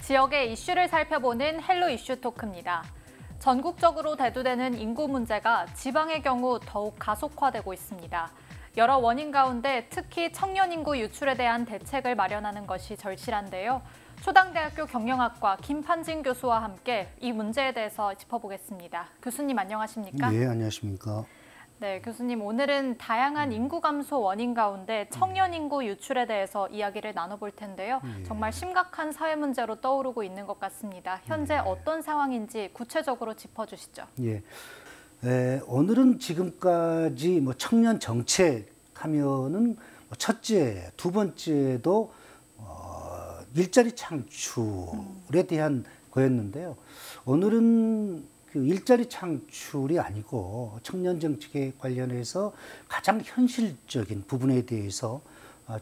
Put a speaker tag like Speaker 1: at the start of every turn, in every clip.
Speaker 1: 지역의 이슈를 살펴보는 헬로 이슈 토크입니다. 전국적으로 대두되는 인구 문제가 지방의 경우 더욱 가속화되고 있습니다. 여러 원인 가운데 특히 청년 인구 유출에 대한 대책을 마련하는 것이 절실한데요. 초당대학교 경영학과 김판진 교수와 함께 이 문제에 대해서 짚어보겠습니다. 교수님 안녕하십니까?
Speaker 2: 네, 안녕하십니까?
Speaker 1: 네, 교수님 오늘은 다양한 인구 감소 원인 가운데 청년 인구 유출에 대해서 이야기를 나눠볼 텐데요. 정말 심각한 사회 문제로 떠오르고 있는 것 같습니다. 현재 어떤 상황인지 구체적으로 짚어주시죠.
Speaker 2: 예, 오늘은 지금까지 청년 정책 하면은 첫째, 두 번째도 일자리 창출에 대한 거였는데요. 오늘은 그 일자리 창출이 아니고 청년 정책에 관련해서 가장 현실적인 부분에 대해서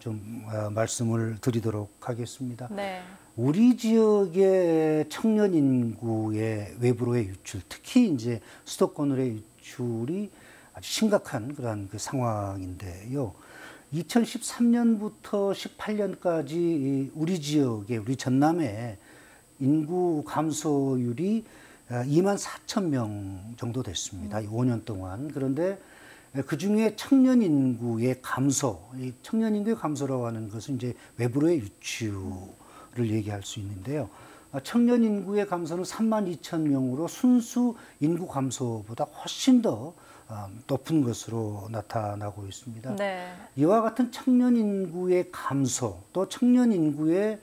Speaker 2: 좀 말씀을 드리도록 하겠습니다.
Speaker 1: 네.
Speaker 2: 우리 지역의 청년 인구의 외부로의 유출, 특히 이제 수도권으로의 유출이 아주 심각한 그런 그 상황인데요. 2013년부터 18년까지 우리 지역의 우리 전남의 인구 감소율이 2만 4천 명 정도 됐습니다. 5년 동안. 그런데 그중에 청년 인구의 감소, 청년 인구의 감소라고 하는 것은 이제 외부로의 유출을 얘기할 수 있는데요. 청년 인구의 감소는 3만 2천 명으로 순수 인구 감소보다 훨씬 더 높은 것으로 나타나고 있습니다.
Speaker 1: 네.
Speaker 2: 이와 같은 청년 인구의 감소, 또 청년 인구의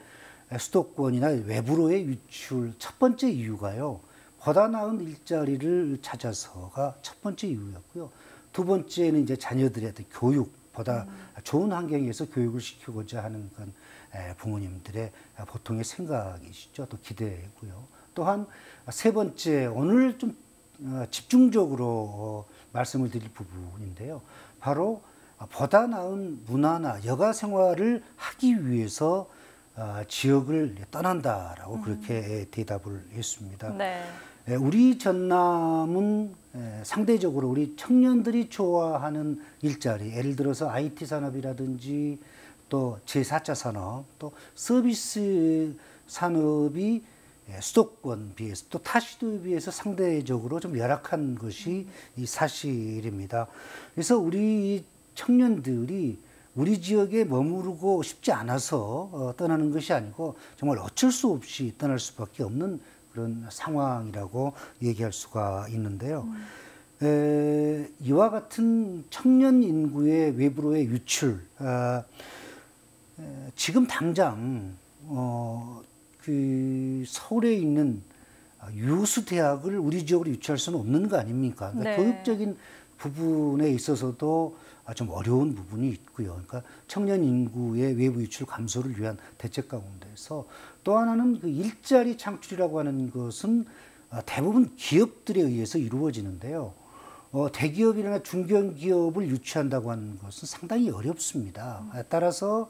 Speaker 2: 수도권이나 외부로의 유출 첫 번째 이유가요. 보다 나은 일자리를 찾아서가 첫 번째 이유였고요. 두 번째는 이제 자녀들의 교육보다 좋은 환경에서 교육을 시키고자 하는 건 부모님들의 보통의 생각이시죠. 또 기대고요. 또한 세 번째, 오늘 좀 집중적으로 말씀을 드릴 부분인데요. 바로 보다 나은 문화나 여가 생활을 하기 위해서 지역을 떠난다라고 그렇게 대답을 했습니다.
Speaker 1: 네.
Speaker 2: 우리 전남은 상대적으로 우리 청년들이 좋아하는 일자리, 예를 들어서 IT 산업이라든지 또 제4차 산업, 또 서비스 산업이 수도권 비해서 또 타시도에 비해서 상대적으로 좀 열악한 것이 이 사실입니다. 그래서 우리 청년들이 우리 지역에 머무르고 싶지 않아서 떠나는 것이 아니고 정말 어쩔 수 없이 떠날 수밖에 없는 그런 상황이라고 얘기할 수가 있는데요. 이와 같은 청년 인구의 외부로의 유출, 지금 당장 그 서울에 있는 유수 대학을 우리 지역으로 유치할 수는 없는 거 아닙니까? 그러니까
Speaker 1: 네.
Speaker 2: 교육적인 부분에 있어서도 좀 어려운 부분이 있고요. 그러니까 청년 인구의 외부 유출 감소를 위한 대책 가운데서 또 하나는 그 일자리 창출이라고 하는 것은 대부분 기업들에 의해서 이루어지는데요. 대기업이나 중견기업을 유치한다고 하는 것은 상당히 어렵습니다. 따라서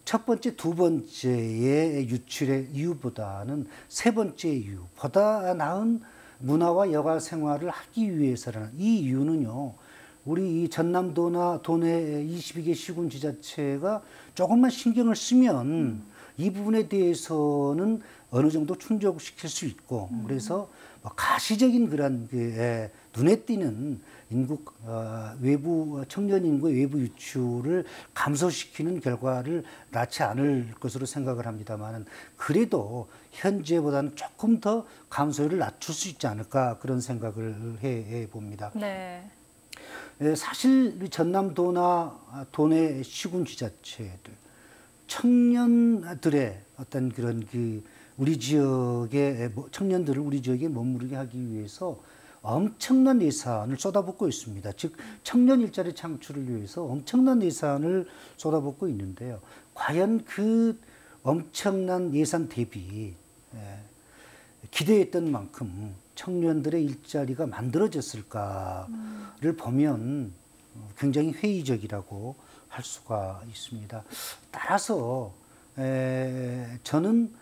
Speaker 2: 첫 번째, 두 번째의 유출의 이유보다는 세 번째 이유, 보다 나은 문화와 여가 생활을 하기 위해서라는 이 이유는요. 우리 이 전남도나 도내 22개 시군 지자체가 조금만 신경을 쓰면 이 부분에 대해서는 어느 정도 충족시킬 수 있고 그래서 가시적인 그런 눈에 띄는 인구 외부 청년 인구의 외부 유출을 감소시키는 결과를 낳지 않을 것으로 생각을 합니다만 그래도 현재보다는 조금 더 감소율을 낮출 수 있지 않을까 그런 생각을 해 봅니다.
Speaker 1: 네.
Speaker 2: 사실 전남도나 도내 시군 지자체들 청년들의 어떤 그런 그 우리 지역의 청년들을 우리 지역에 머무르게 하기 위해서 엄청난 예산을 쏟아붓고 있습니다. 즉 청년 일자리 창출을 위해서 엄청난 예산을 쏟아붓고 있는데요. 과연 그 엄청난 예산 대비 기대했던 만큼 청년들의 일자리가 만들어졌을까를 보면 굉장히 회의적이라고 할 수가 있습니다. 따라서 저는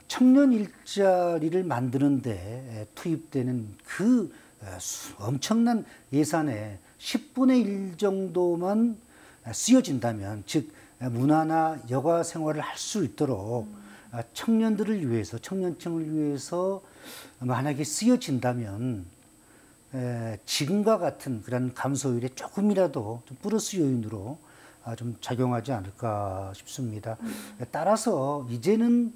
Speaker 2: 청년 일자리를 만드는데 투입되는 그 엄청난 예산의 10분의 1 정도만 쓰여진다면, 즉 문화나 여가 생활을 할 수 있도록 청년들을 위해서, 청년층을 위해서 만약에 쓰여진다면 지금과 같은 그런 감소율에 조금이라도 좀 플러스 요인으로 좀 작용하지 않을까 싶습니다. 따라서 이제는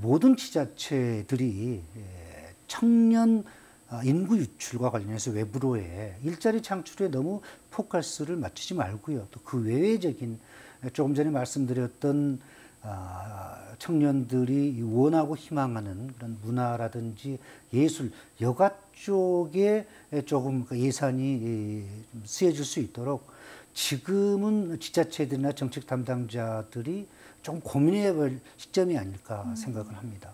Speaker 2: 모든 지자체들이 청년 인구 유출과 관련해서 외부로의 일자리 창출에 너무 포커스를 맞추지 말고요. 또 그 외외적인 조금 전에 말씀드렸던 청년들이 원하고 희망하는 그런 문화라든지 예술, 여가 쪽에 조금 예산이 쓰여질 수 있도록 지금은 지자체들이나 정책 담당자들이 좀 고민해 볼 시점이 아닐까 생각을 합니다.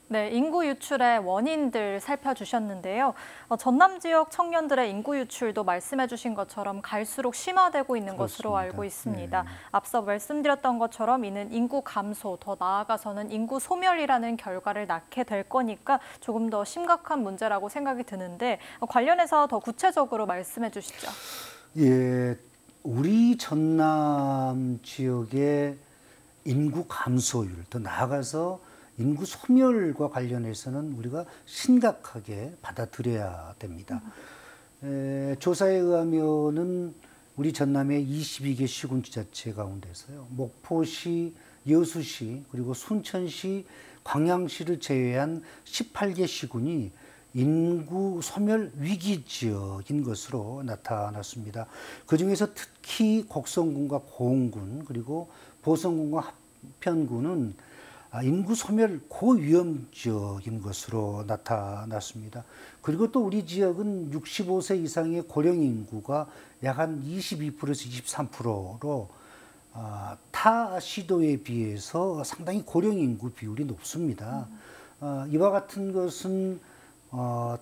Speaker 1: 네, 인구 유출의 원인들 살펴주셨는데요. 전남 지역 청년들의 인구 유출도 말씀해 주신 것처럼 갈수록 심화되고 있는
Speaker 2: 그렇습니다.
Speaker 1: 것으로 알고 있습니다.
Speaker 2: 네.
Speaker 1: 앞서 말씀드렸던 것처럼 이는 인구 감소, 더 나아가서는 인구 소멸이라는 결과를 낳게 될 거니까 조금 더 심각한 문제라고 생각이 드는데 관련해서 더 구체적으로 말씀해 주시죠.
Speaker 2: 예, 우리 전남 지역의 인구 감소율, 더 나아가서 인구 소멸과 관련해서는 우리가 심각하게 받아들여야 됩니다. 조사에 의하면은 우리 전남의 22개 시군 지자체 가운데서요, 목포시, 여수시, 그리고 순천시, 광양시를 제외한 18개 시군이 인구 소멸 위기 지역인 것으로 나타났습니다. 그중에서 특히 곡성군과 고흥군, 그리고 보성군과 합천군은 인구 소멸 고위험 지역인 것으로 나타났습니다. 그리고 또 우리 지역은 65세 이상의 고령 인구가 약 한 22%에서 23%로 타 시도에 비해서 상당히 고령 인구 비율이 높습니다. 이와 같은 것은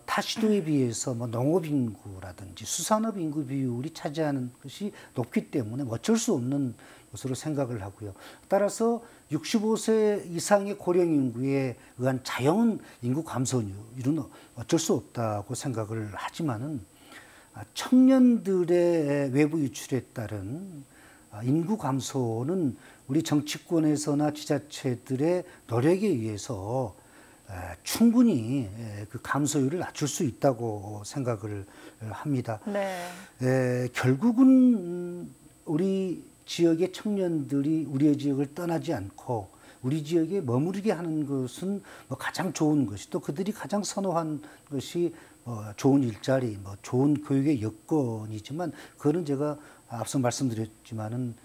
Speaker 2: 타 시도에 비해서 뭐 농업 인구라든지 수산업 인구 비율이 차지하는 것이 높기 때문에 어쩔 수 없는 것으로 생각을 하고요. 따라서 65세 이상의 고령 인구에 의한 자연 인구 감소율은 어쩔 수 없다고 생각을 하지만은 청년들의 외부 유출에 따른 인구 감소는 우리 정치권에서나 지자체들의 노력에 의해서 충분히 그 감소율을 낮출 수 있다고 생각을 합니다.
Speaker 1: 네.
Speaker 2: 결국은 우리 지역의 청년들이 우리의 지역을 떠나지 않고 우리 지역에 머무르게 하는 것은 뭐 가장 좋은 것이, 또 그들이 가장 선호한 것이 좋은 일자리, 뭐 좋은 교육의 여건이지만, 그거는 제가 앞서 말씀드렸지만은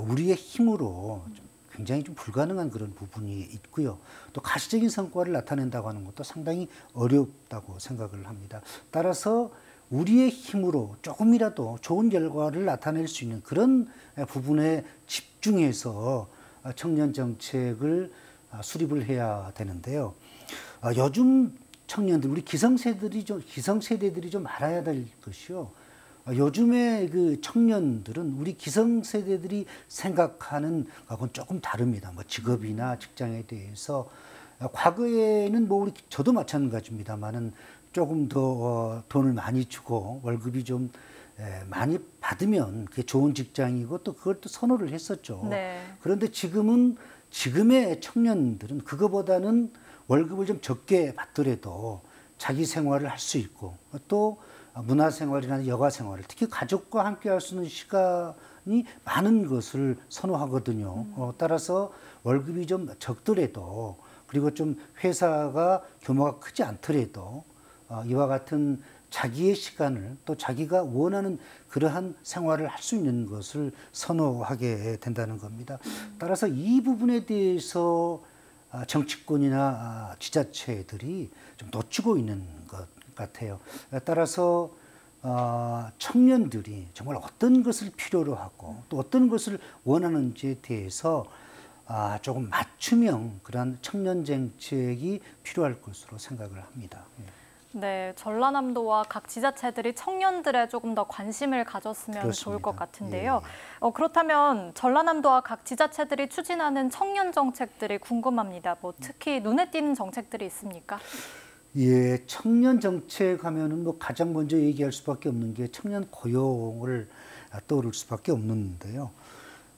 Speaker 2: 우리의 힘으로 굉장히 좀 불가능한 그런 부분이 있고요. 또 가시적인 성과를 나타낸다고 하는 것도 상당히 어렵다고 생각을 합니다. 따라서 우리의 힘으로 조금이라도 좋은 결과를 나타낼 수 있는 그런 부분에 집중해서 청년 정책을 수립을 해야 되는데요. 요즘 청년들, 우리 기성세대들이 좀 알아야 될 것이요. 요즘의 그 청년들은 우리 기성세대들이 생각하는 것하고는 조금 다릅니다. 뭐 직업이나 직장에 대해서. 과거에는 뭐 저도 마찬가지입니다만은 조금 더 돈을 많이 주고 월급이 좀 많이 받으면 그게 좋은 직장이고 또 그걸 또 선호를 했었죠.
Speaker 1: 네.
Speaker 2: 그런데 지금의 청년들은 그거보다는 월급을 좀 적게 받더라도 자기 생활을 할 수 있고 또 문화생활이나 여가생활을, 특히 가족과 함께 할 수 있는 시간이 많은 것을 선호하거든요. 따라서 월급이 좀 적더라도, 그리고 좀 회사가 규모가 크지 않더라도 이와 같은 자기의 시간을, 또 자기가 원하는 그러한 생활을 할 수 있는 것을 선호하게 된다는 겁니다. 따라서 이 부분에 대해서 정치권이나 지자체들이 좀 놓치고 있는 것 같아요. 따라서 청년들이 정말 어떤 것을 필요로 하고 또 어떤 것을 원하는지에 대해서 조금 맞춤형 그런 청년 정책이 필요할 것으로 생각을 합니다.
Speaker 1: 네, 전라남도와 각 지자체들이 청년들에 조금 더 관심을 가졌으면
Speaker 2: 그렇습니다.
Speaker 1: 좋을 것 같은데요. 그렇다면 전라남도와 각 지자체들이 추진하는 청년 정책들이 궁금합니다. 뭐 특히 눈에 띄는 정책들이 있습니까?
Speaker 2: 예, 청년 정책 하면은 뭐 가장 먼저 얘기할 수밖에 없는 게 청년 고용을 떠오를 수밖에 없는데요.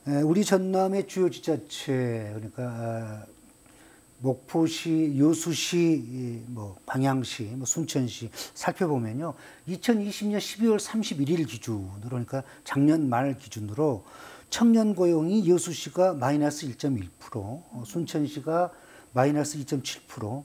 Speaker 2: 우리 전남의 주요 지자체 그러니까 목포시, 여수시, 뭐 광양시, 뭐 순천시 살펴보면요. 2020년 12월 31일 기준으로 그러니까 작년 말 기준으로 청년 고용이 여수시가 마이너스 1.1%, 순천시가 마이너스 2.7%,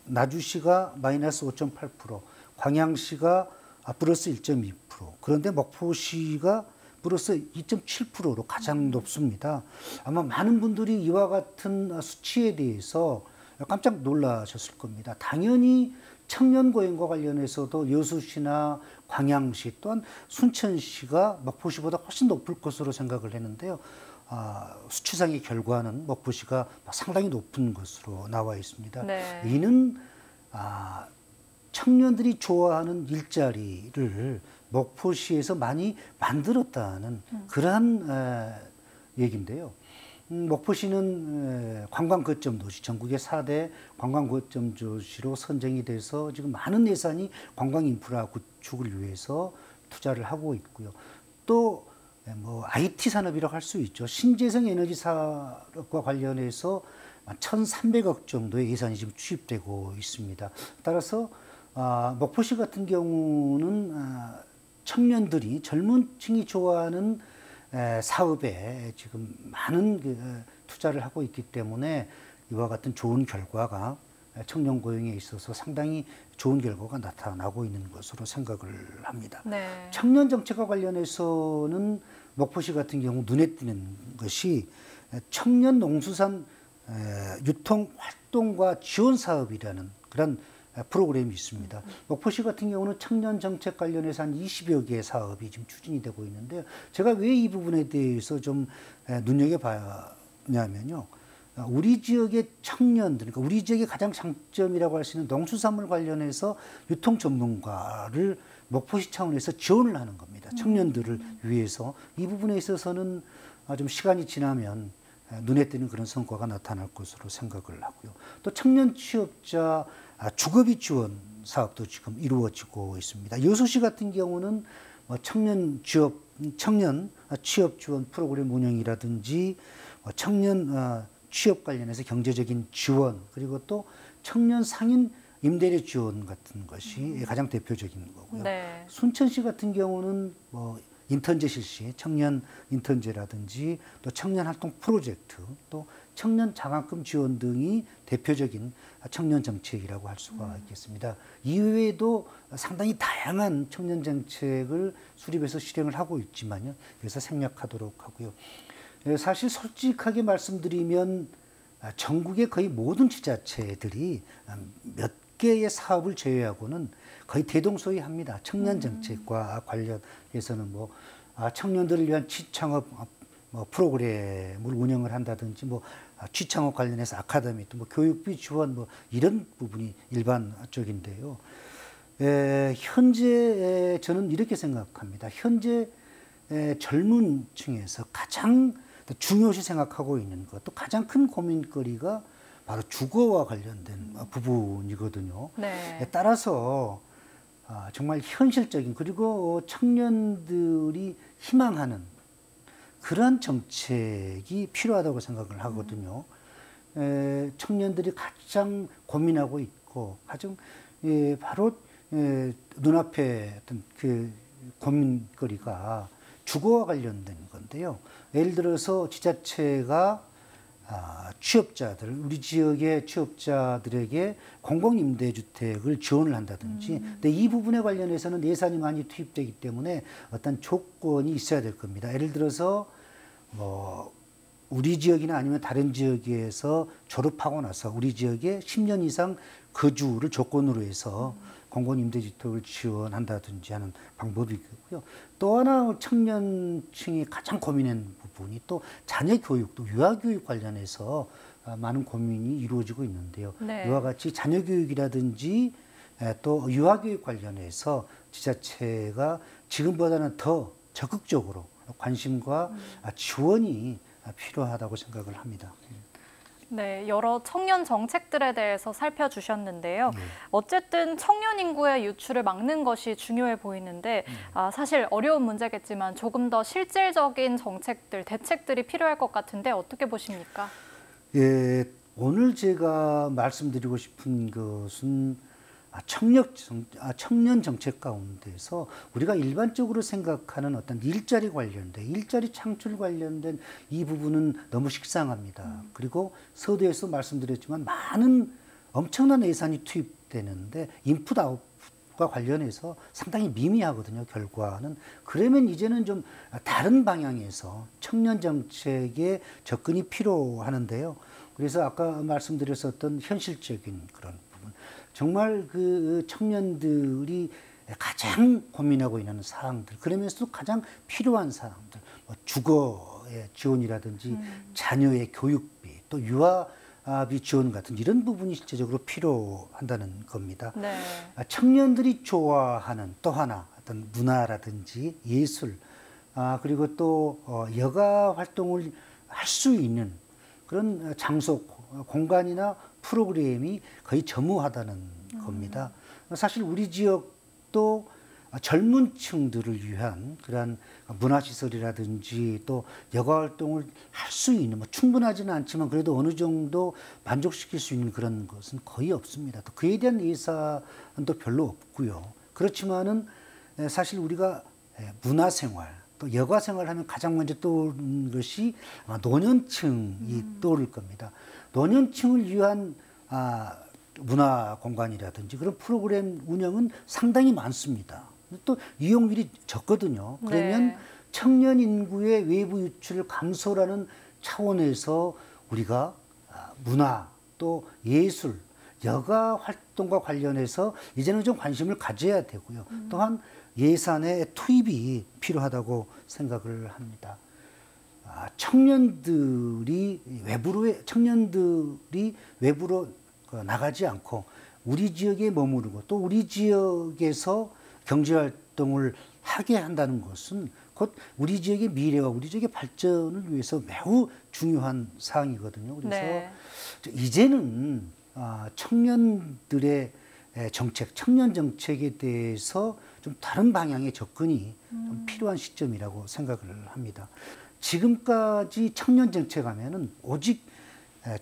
Speaker 2: 나주시가 마이너스 5.8%, 광양시가 플러스 1.2%. 그런데 목포시가 플러스 2.7%로 가장 높습니다. 아마 많은 분들이 이와 같은 수치에 대해서 깜짝 놀라셨을 겁니다. 당연히 청년 고용과 관련해서도 여수시나 광양시 또한 순천시가 목포시보다 훨씬 높을 것으로 생각을 했는데요. 수치상의 결과는 목포시가 상당히 높은 것으로 나와 있습니다.
Speaker 1: 네.
Speaker 2: 이는 청년들이 좋아하는 일자리를 목포시에서 많이 만들었다는 그러한 얘기인데요. 목포시는 관광 거점 도시, 전국의 4대 관광 거점 도시로 선정이 돼서 지금 많은 예산이 관광 인프라 구축을 위해서 투자를 하고 있고요. 또 뭐 IT 산업이라고 할 수 있죠. 신재생 에너지 사업과 관련해서 1,300억 정도의 예산이 지금 투입되고 있습니다. 따라서 목포시 같은 경우는 청년들이 젊은 층이 좋아하는 사업에 지금 많은 투자를 하고 있기 때문에 이와 같은 좋은 결과가 청년 고용에 있어서 상당히 좋은 결과가 나타나고 있는 것으로 생각을 합니다.
Speaker 1: 네.
Speaker 2: 청년 정책과 관련해서는 목포시 같은 경우 눈에 띄는 것이 청년 농수산 유통 활동과 지원 사업이라는 그런 프로그램이 있습니다. 목포시 같은 경우는 청년 정책 관련해서 한 20여 개의 사업이 지금 추진이 되고 있는데요. 제가 왜 이 부분에 대해서 좀 눈여겨봤냐면요. 우리 지역의 청년들, 그러니까 우리 지역의 가장 장점이라고 할 수 있는 농수산물 관련해서 유통 전문가를 목포시 차원에서 지원을 하는 겁니다. 청년들을 위해서. 이 부분에 있어서는 좀 시간이 지나면 눈에 띄는 그런 성과가 나타날 것으로 생각을 하고요. 또 청년 취업자 주거비 지원 사업도 지금 이루어지고 있습니다. 여수시 같은 경우는 청년 취업 지원 프로그램 운영이라든지 청년 취업 관련해서 경제적인 지원 그리고 또 청년 상인 임대료 지원 같은 것이 가장 대표적인 거고요.
Speaker 1: 네.
Speaker 2: 순천시 같은 경우는 인턴제 실시, 청년 인턴제라든지 또 청년 활동 프로젝트, 또 청년 장학금 지원 등이 대표적인 청년 정책이라고 할 수가 있겠습니다. 이외에도 상당히 다양한 청년 정책을 수립해서 실행을 하고 있지만요. 그래서 생략하도록 하고요. 사실 솔직하게 말씀드리면 전국의 거의 모든 지자체들이 몇 개의 사업을 제외하고는 거의 대동소이합니다. 청년 정책과 관련해서는 청년들을 위한 취창업 프로그램을 운영을 한다든지 취창업 관련해서 아카데미 또 교육비 지원 이런 부분이 일반적인데요. 현재 저는 이렇게 생각합니다. 현재 젊은 층에서 가장 중요시 생각하고 있는 것, 또 가장 큰 고민거리가 바로 주거와 관련된 부분이거든요.
Speaker 1: 네.
Speaker 2: 따라서 정말 현실적인 그리고 청년들이 희망하는 그런 정책이 필요하다고 생각을 하거든요. 청년들이 가장 고민하고 있고 가장 바로 눈앞에 어떤 그 고민거리가 주거와 관련된 건데요. 예를 들어서 지자체가 취업자들, 우리 지역의 취업자들에게 공공임대주택을 지원을 한다든지, 근데 이 부분에 관련해서는 예산이 많이 투입되기 때문에 어떤 조건이 있어야 될 겁니다. 예를 들어서 우리 지역이나 아니면 다른 지역에서 졸업하고 나서 우리 지역에 10년 이상 거주를 조건으로 해서 공공임대주택을 지원한다든지 하는 방법이 있고요. 또 하나 청년층이 가장 고민하는 부분이 또 자녀 교육, 또 유아교육 관련해서 많은 고민이 이루어지고 있는데요.
Speaker 1: 네.
Speaker 2: 이와 같이 자녀 교육이라든지 또 유아교육 관련해서 지자체가 지금보다는 더 적극적으로 관심과 지원이 필요하다고 생각을 합니다.
Speaker 1: 네, 여러 청년 정책들에 대해서 살펴주셨는데요. 어쨌든 청년 인구의 유출을 막는 것이 중요해 보이는데 사실 어려운 문제겠지만 조금 더 실질적인 정책들, 대책들이 필요할 것 같은데 어떻게 보십니까?
Speaker 2: 예, 오늘 제가 말씀드리고 싶은 것은 청년 정책 가운데서 우리가 일반적으로 생각하는 어떤 일자리 관련된, 일자리 창출 관련된 이 부분은 너무 식상합니다. 그리고 서두에서 말씀드렸지만 많은 엄청난 예산이 투입되는데 인풋 아웃풋과 관련해서 상당히 미미하거든요, 결과는. 그러면 이제는 좀 다른 방향에서 청년 정책에 접근이 필요하는데요. 그래서 아까 말씀드렸었던 현실적인 그런 부분. 정말 그 청년들이 가장 고민하고 있는 사항들, 그러면서도 가장 필요한 사항들, 뭐 주거의 지원이라든지 자녀의 교육비, 또 유아비 지원 같은 이런 부분이 실제적으로 필요한다는 겁니다.
Speaker 1: 네.
Speaker 2: 청년들이 좋아하는 또 하나 어떤 문화라든지 예술, 그리고 또 여가 활동을 할 수 있는 그런 장소, 공간이나 프로그램이 거의 전무하다는 겁니다. 사실 우리 지역도 젊은 층들을 위한 그러한 문화시설이라든지 또 여가활동을 할 수 있는, 뭐 충분하지는 않지만 그래도 어느 정도 만족시킬 수 있는 그런 것은 거의 없습니다. 또 그에 대한 예산도 별로 없고요. 그렇지만은 사실 우리가 문화생활, 또 여가생활 하면 가장 먼저 떠오르는 것이 아마 노년층이 떠오를 겁니다. 노년층을 위한 문화 공간이라든지 그런 프로그램 운영은 상당히 많습니다. 또 이용률이 적거든요. 그러면
Speaker 1: 네.
Speaker 2: 청년 인구의 외부 유출을 감소라는 차원에서 우리가 문화 또 예술, 여가 활동과 관련해서 이제는 좀 관심을 가져야 되고요. 또한 예산의 투입이 필요하다고 생각을 합니다. 청년들이 외부로 나가지 않고 우리 지역에 머무르고 또 우리 지역에서 경제활동을 하게 한다는 것은 곧 우리 지역의 미래와 우리 지역의 발전을 위해서 매우 중요한 사항이거든요. 그래서
Speaker 1: 네.
Speaker 2: 이제는 청년들의 정책, 청년 정책에 대해서 좀 다른 방향의 접근이 좀 필요한 시점이라고 생각을 합니다. 지금까지 청년 정책 하면은 오직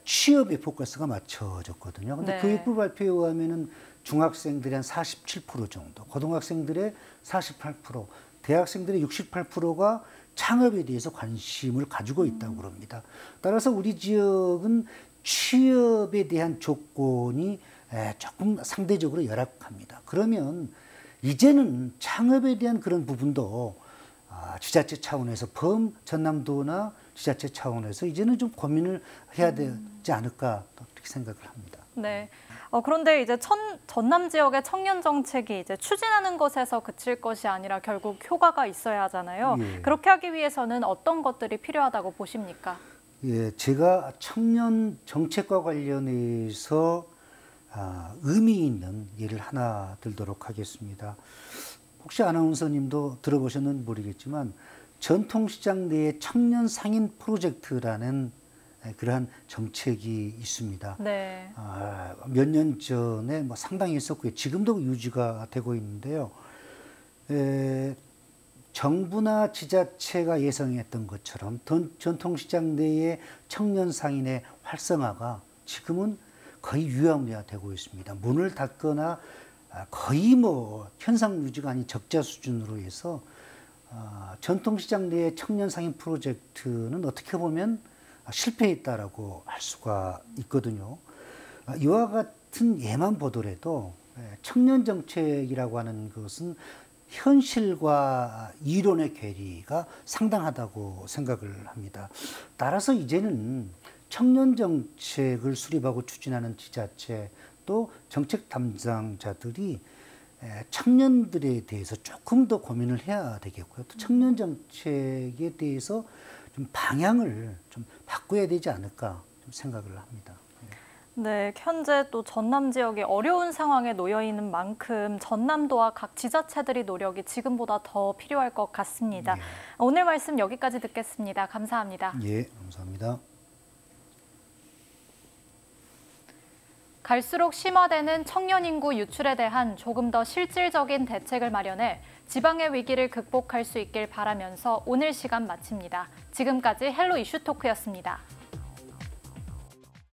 Speaker 2: 취업에 포커스가 맞춰졌거든요. 근데
Speaker 1: 네.
Speaker 2: 교육부 발표에 의하면은 중학생들의 한 47% 정도, 고등학생들의 48%, 대학생들의 68%가 창업에 대해서 관심을 가지고 있다고 그럽니다. 따라서 우리 지역은 취업에 대한 조건이 조금 상대적으로 열악합니다. 그러면 이제는 창업에 대한 그런 부분도 지자체 차원에서 전남도나 지자체 차원에서 이제는 좀 고민을 해야 되지 않을까 그렇게 생각을 합니다.
Speaker 1: 네. 그런데 이제 전남 지역의 청년 정책이 이제 추진하는 것에서 그칠 것이 아니라 결국 효과가 있어야 하잖아요.
Speaker 2: 예.
Speaker 1: 그렇게 하기 위해서는 어떤 것들이 필요하다고 보십니까?
Speaker 2: 예, 제가 청년 정책과 관련해서 의미 있는 예를 하나 들도록 하겠습니다. 혹시 아나운서님도 들어보셨는지 모르겠지만 전통시장 내에 청년 상인 프로젝트라는 그러한 정책이 있습니다.
Speaker 1: 네.
Speaker 2: 몇 년 전에 뭐 상당히 있었고요. 지금도 유지가 되고 있는데요. 정부나 지자체가 예상했던 것처럼 전통시장 내의 청년 상인의 활성화가 지금은 거의 유야무야되고 있습니다. 문을 닫거나 거의 뭐 현상 유지가 아닌 적자 수준으로 해서 전통시장 내의 청년 상인 프로젝트는 어떻게 보면 실패했다라고 할 수가 있거든요. 이와 같은 예만 보더라도 청년 정책이라고 하는 것은 현실과 이론의 괴리가 상당하다고 생각을 합니다. 따라서 이제는 청년 정책을 수립하고 추진하는 지자체 또 정책 담당자들이 청년들에 대해서 조금 더 고민을 해야 되겠고요. 또 청년 정책에 대해서 좀 방향을 좀 바꿔야 되지 않을까 좀 생각을 합니다.
Speaker 1: 네, 현재 또 전남 지역이 어려운 상황에 놓여 있는 만큼 전남도와 각 지자체들이 노력이 지금보다 더 필요할 것 같습니다.
Speaker 2: 예.
Speaker 1: 오늘 말씀 여기까지 듣겠습니다. 감사합니다.
Speaker 2: 예, 감사합니다.
Speaker 1: 갈수록 심화되는 청년 인구 유출에 대한 조금 더 실질적인 대책을 마련해 지방의 위기를 극복할 수 있길 바라면서 오늘 시간 마칩니다. 지금까지 헬로 이슈 토크였습니다.